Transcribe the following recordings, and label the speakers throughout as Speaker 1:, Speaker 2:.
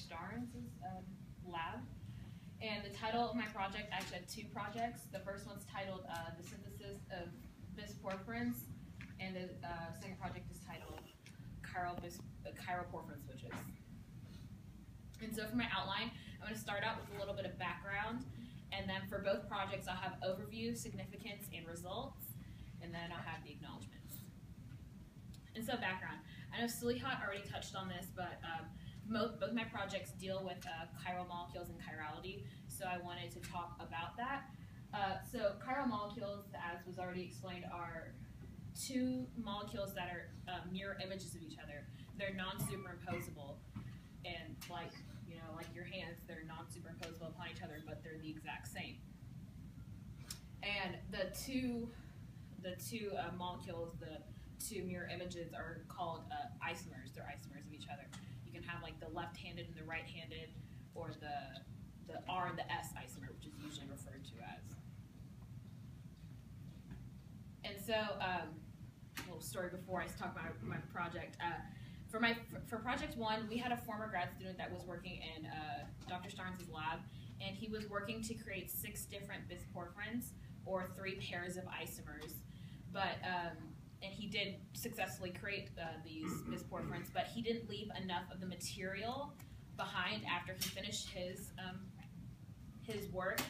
Speaker 1: Starnes' lab. And the title of my project, I actually had two projects. The first one's titled The Synthesis of Bis-Porphyrins, and the second project is titled Chiral porphyrin switches. And so for my outline, I'm going to start out with a little bit of background, and then for both projects I'll have overview, significance, and results, and then I'll have the acknowledgments. And so background. I know Sulihat already touched on this, but both my projects deal with chiral molecules and chirality, so I wanted to talk about that. So chiral molecules, as was already explained, are two molecules that are mirror images of each other. They're non-superimposable, and like your hands, they're non-superimposable upon each other, but they're the exact same. And the two molecules, the two mirror images, are called isomers. They're isomers of each other. You can have like the left-handed and the right-handed, or the R and the S isomer, which is usually referred to as. And so, a little story before I talk about my project. For project one, we had a former grad student that was working in Dr. Starnes' lab, and he was working to create 6 different bis-porphyrins, or 3 pairs of isomers. But and he did successfully create these bis-porphyrins, but he didn't leave enough of the material behind after he finished his work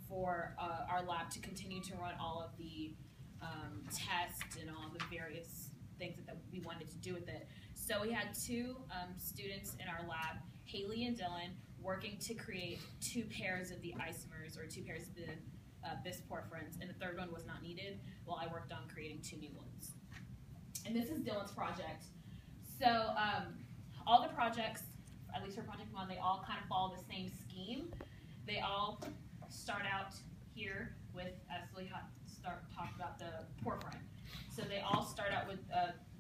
Speaker 1: for our lab to continue to run all of the tests and all the various things that we wanted to do with it. So we had 2 students in our lab, Haley and Dylan, working to create 2 pairs of the isomers, or 2 pairs of the bis-porphyrins, and the third one was not needed while I worked on creating 2 new ones. And this is Dylan's project. So all the projects, at least for project one, they all kind of follow the same scheme. They all start out here with, as Sulihat talked about, the porphyrin. So they all start out with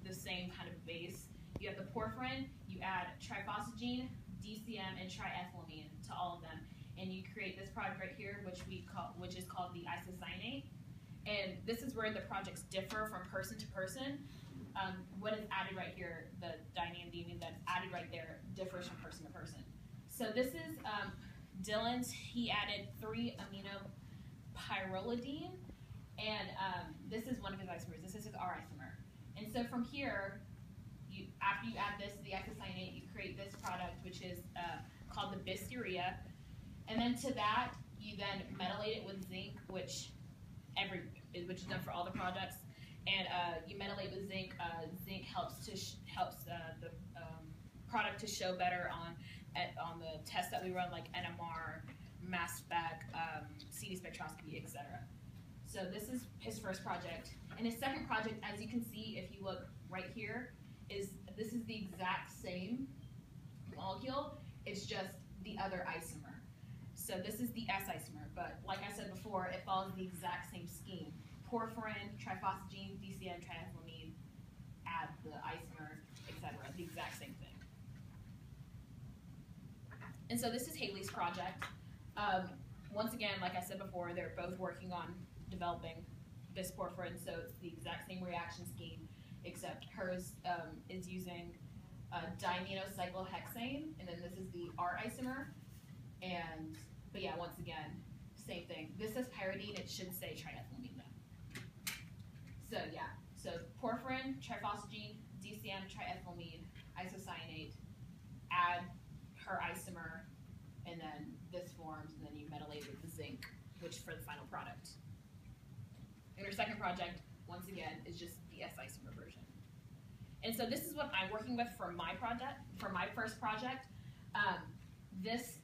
Speaker 1: the same kind of base. You have the porphyrin, you add trifosagene, DCM, and triethylamine to all of them, and you create this product right here, which is called the isocyanate. And this is where the projects differ from person to person. What is added right here, the diamine that's added right there, differs from person to person. So this is Dylan's. He added 3-aminopyrrolidine, and this is one of his isomers. This is his R isomer. And so from here, after you add this to the isocyanate, you create this product, which is called the Bis-Urea. And then to that, you then metallate it with zinc, which is done for all the products. And you metallate with zinc. Zinc helps the product to show better on the tests that we run, like NMR, mass spec, CD spectroscopy, etc. So this is his first project. And his second project, as you can see, if you look right here, this is the exact same molecule. It's just the other isomer. So this is the S isomer, but like I said before, it follows the exact same scheme. Porphyrin, trifosagene, DCM, triethylamine, add the isomer, etc. The exact same thing. And so this is Haley's project. Once again, like I said before, they're both working on developing bis-porphyrin, so it's the exact same reaction scheme, except hers is using diaminocyclohexane, and then this is the R isomer. But yeah, once again, same thing. This says pyridine, it should say triethylamine though. So yeah, so porphyrin, trifosagene, DCM, triethylamine, isocyanate, add her isomer, and then this forms, and then you metallate it with the zinc, which for the final product. And her second project, once again, is just the S isomer version. And so this is what I'm working with for my project, for my first project.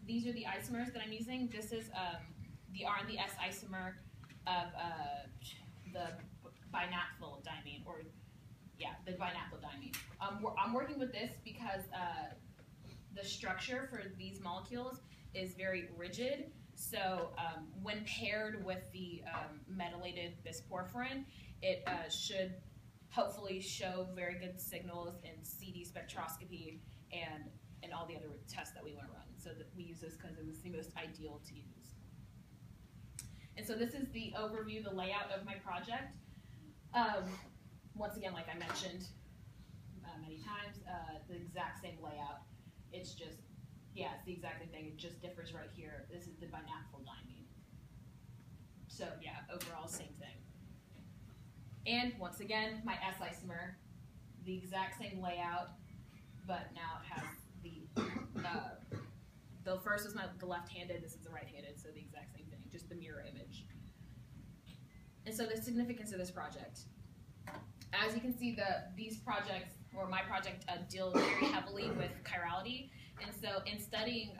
Speaker 1: These are the isomers that I'm using. This is the R and the S isomer of the binaphthylamine, or yeah, the binaphthylamine. I'm working with this because the structure for these molecules is very rigid. So when paired with the metallated bis-porphyrin, it should hopefully show very good signals in CD spectroscopy and all the other tests that we want to run. So that we use this because it was the most ideal to use. And so this is the overview, the layout of my project. Once again, like I mentioned many times, the exact same layout. It's just Yeah, it's the exact same thing. It just differs right here. This is the binaphthyl-diamine. So yeah, overall same thing. And once again, my S isomer, the exact same layout, but now it has the first was the left-handed, this is the right-handed, so the exact same thing, just the mirror image. And so the significance of this project. As you can see, these projects, or my project, deal very heavily with chirality. And so in studying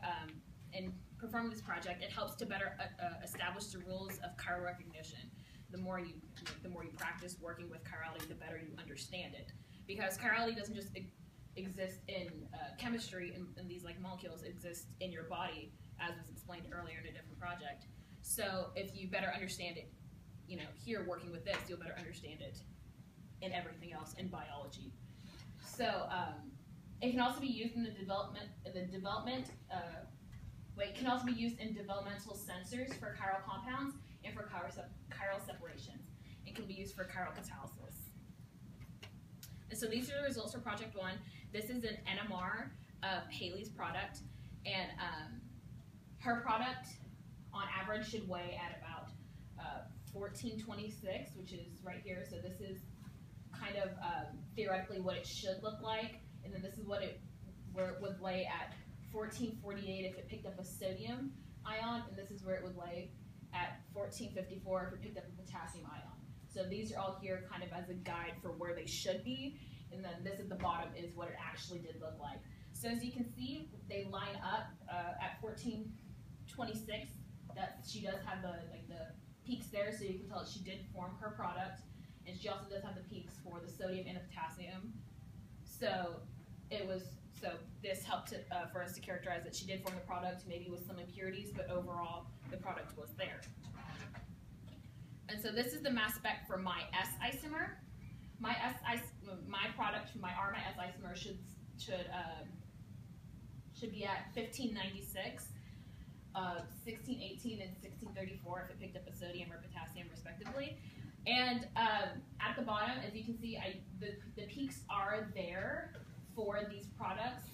Speaker 1: and performing this project, it helps to better establish the rules of chiral recognition. The more you practice working with chirality, the better you understand it. Because chirality doesn't just exist in chemistry, and these like molecules exist in your body, as was explained earlier in a different project. So if you better understand it, here working with this, you'll better understand it in everything else in biology. So it can also be used in it can also be used in developmental sensors for chiral compounds and for chiral separations. It can be used for chiral catalysis. And so these are the results for Project 1. This is an NMR of Haley's product, and her product on average should weigh at about 1426, which is right here. So this is kind of theoretically what it should look like, and then this is where it would lay at 1448 if it picked up a sodium ion, and this is where it would lay at 1454 if it picked up a potassium ion. So these are all here kind of as a guide for where they should be, and then this at the bottom is what it actually did look like. So as you can see, they line up at 1426. That she does have the peaks there, so you can tell that she did form her product, and she also does have the peaks for the sodium and the potassium. So this helped for us to characterize that she did form the product, maybe with some impurities, but overall the product was there. And so this is the mass spec for my S isomer. My product, my R, my S isomer should be at 1596, 1618, and 1634 if it picked up a sodium or potassium respectively. And at the bottom, as you can see, the peaks are there for these products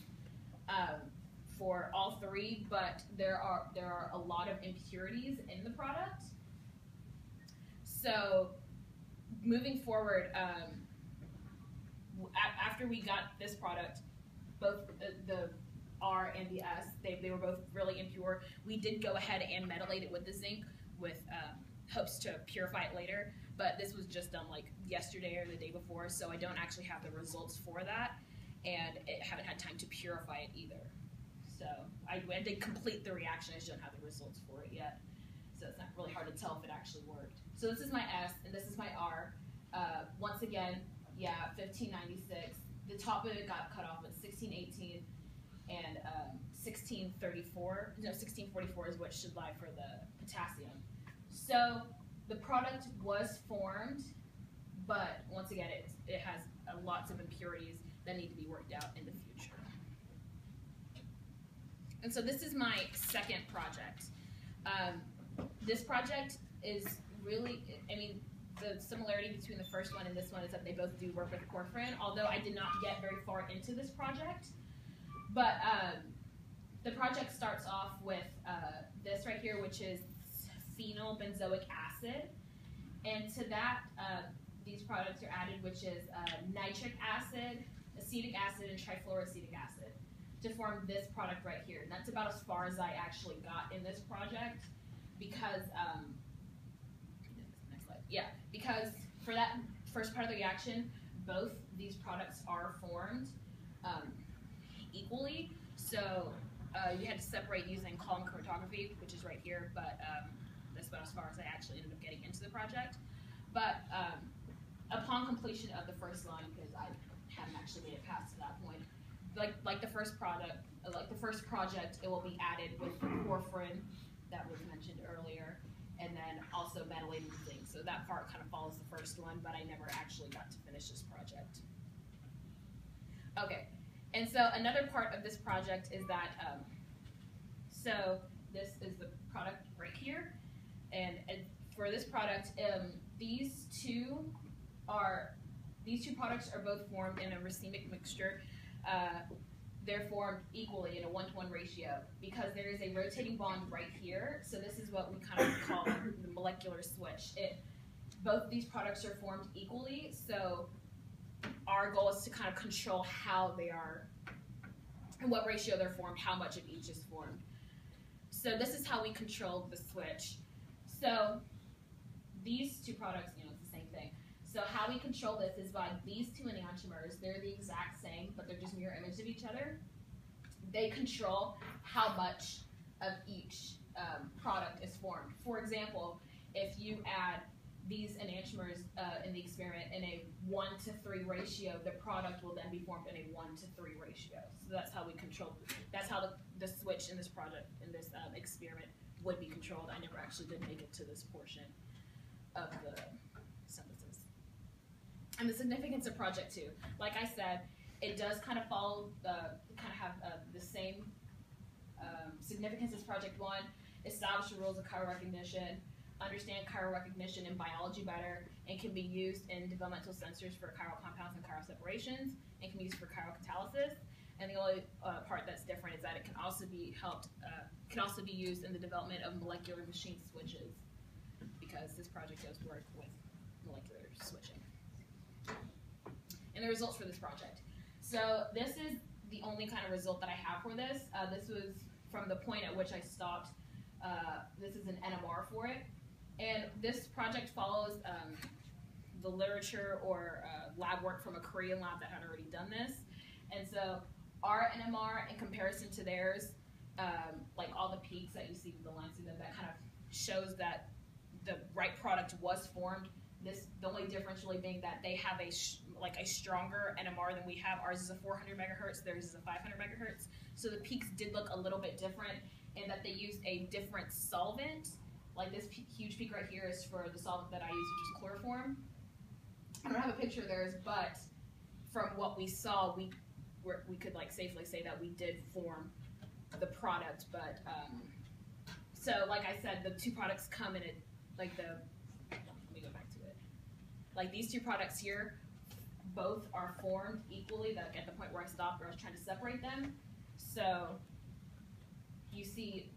Speaker 1: for all three, but there are a lot of impurities in the product. So moving forward, after we got this product, both the R and the S, they were both really impure. We did go ahead and metallate it with the zinc with hopes to purify it later, but this was just done like yesterday or the day before, so I don't actually have the results for that, and I haven't had time to purify it either. So I did complete the reaction, I just don't have the results for it yet. So it's not really hard to tell if it actually worked. So this is my S, and this is my R. Once again, yeah, 1596. The top of it got cut off at 1618, and 1634. No, 1644 is what should lie for the potassium. So the product was formed, but once again, it has lots of impurities that need to be worked out in the future. And so this is my second project. This project is really, the similarity between the first one and this one is that they both do work with porphyrin, although I did not get very far into this project. But the project starts off with this right here, which is phenylbenzoic acid. And to that, these products are added, which is nitric acid, acetic acid, and trifluoroacetic acid to form this product right here. And that's about as far as I actually got in this project because, next slide. Yeah, because for that first part of the reaction, both these products are formed equally. So you had to separate using column chromatography, which is right here, but that's about as far as I actually ended up getting into the project. But upon completion of the first line, because I hadn't actually made it past to that point, like the first project, it will be added with the porphyrin that was mentioned earlier, and then also metallated zinc. So that part kind of follows the first one, but I never actually got to finish this project. Okay, and so another part of this project is that, so this is the product right here, and for this product, these two products are both formed in a racemic mixture. they're formed equally in a 1-to-1 ratio because there is a rotating bond right here. So this is what we kind of call the molecular switch. Both these products are formed equally, so our goal is to kind of control how they are, and what ratio they're formed, how much of each is formed. So this is how we control the switch. So these two products, it's the same thing. So how we control this is by these two enantiomers. They're the exact same, but they're just mirror image of each other. They control how much of each product is formed. For example, if you add these enantiomers in the experiment in a 1-to-3 ratio, the product will then be formed in a 1-to-3 ratio. So that's how we control. That's how the switch in this project, in this experiment, would be controlled. I never actually did make it to this portion of the synthesis. And the significance of project 2, like I said, it does kind of follow, have the same significance as project 1. Establish the rules of chiral recognition. Understand chiral recognition in biology better, and can be used in developmental sensors for chiral compounds and chiral separations, and can be used for chiral catalysis. And the only part that's different is that it can also be used in the development of molecular machine switches, because this project does work with molecular switching. And the results for this project. So this is the only kind of result that I have for this. This was from the point at which I stopped. This is an NMR for it. And this project follows the literature or lab work from a Korean lab that had already done this. And so our NMR, in comparison to theirs, like all the peaks that you see with the lines through them, that kind of shows that the right product was formed. The only difference really being that they have a stronger NMR than we have. Ours is a 400 megahertz, theirs is a 500 megahertz. So the peaks did look a little bit different in that they used a different solvent. Like this huge peak right here is for the solvent that I use, which is chloroform. I don't have a picture of theirs, but from what we saw, we could safely say that we did form the product. But so like I said, the two products come in it, let me go back to it. Like these two products here, both are formed equally. Like at the point where I stopped, where I was trying to separate them. So you see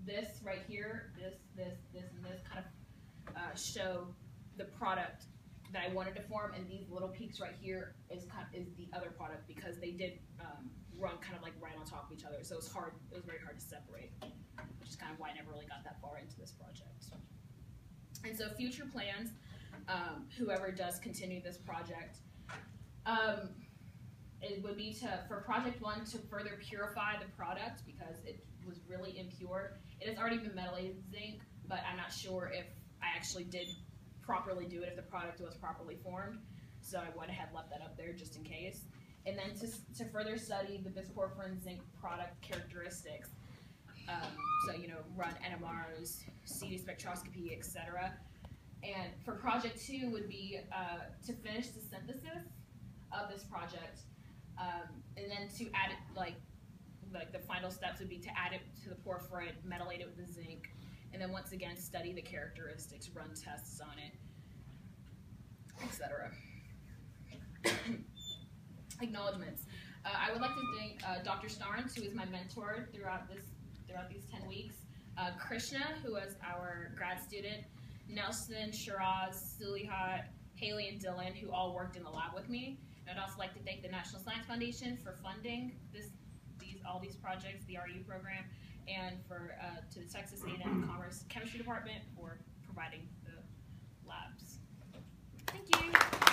Speaker 1: this right here, this, and this kind of show the product that I wanted to form, and these little peaks right here is the other product, because they did run kind of right on top of each other. So it was hard. It was very hard to separate, which is kind of why I never really got that far into this project. And so future plans, whoever does continue this project, it would be for project 1 to further purify the product, because it was really impure. It has already been metallated with zinc, but I'm not sure if I actually did properly do it, if the product was properly formed. So I went ahead and left that up there just in case. And then to further study the Bis-Porphyrin zinc product characteristics. So, run NMRs, CD spectroscopy, etc. And for project 2 would be to finish the synthesis of this project, and then to add it, the final steps would be to add it to the porphyrin, metallate it with the zinc, and then once again study the characteristics, run tests on it, etc. Acknowledgements. I would like to thank Dr. Starnes, who is my mentor throughout these 10 weeks, Krishna, who was our grad student, Nelson, Shiraz, Sulihat, Haley, and Dylan, who all worked in the lab with me. And I'd also like to thank the National Science Foundation for funding all these projects, the REU program, and to the Texas A&M-Commerce Chemistry Department for providing the labs. Thank you.